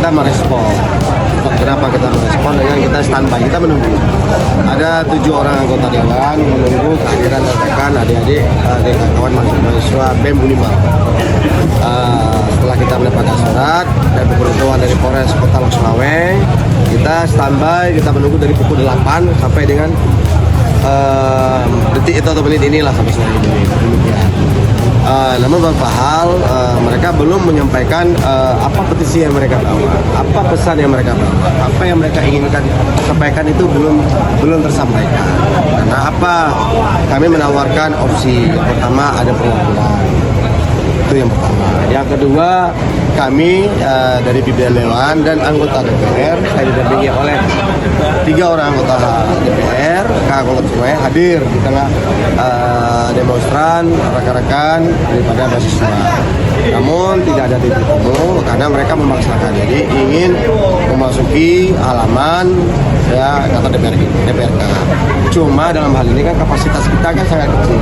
kita merespon. Kenapa kita merespon? Dengan kita standby, kita menunggu. Ada 7 orang anggota dewan menunggu kehadiran rekan adik-adik kawan mahasiswa BEM Unima. Setelah kita mendapatkan surat dan pemberitahuan dari Polres Kota Loksmawe, kita standby, kita menunggu dari pukul 8 sampai dengan detik itu atau menit inilah sampai sekarang ini. Namun beberapa hal mereka belum menyampaikan apa petisi yang mereka bawa, apa pesan yang mereka bawa, apa yang mereka inginkan sampaikan itu belum tersampaikan. Karena apa? Kami menawarkan opsi yang pertama ada pengakuan, itu yang pertama. Yang kedua, kami dari pimpinan Dewan dan anggota DPR, saya didampingi oleh 3 orang anggota DPR, Kak Sungai hadir di tengah demonstran, rekan-rekan daripada mahasiswa. Namun tidak ada titik temu karena mereka memaksakan, jadi ingin memasuki halaman kantor DPRK. Cuma dalam hal ini kan kapasitas kita kan sangat kecil.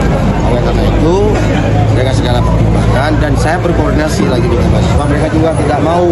Oleh karena itu, dengan segala pertimbangan dan saya berkoordinasi lagi dengan mahasiswa, mereka juga tidak mau.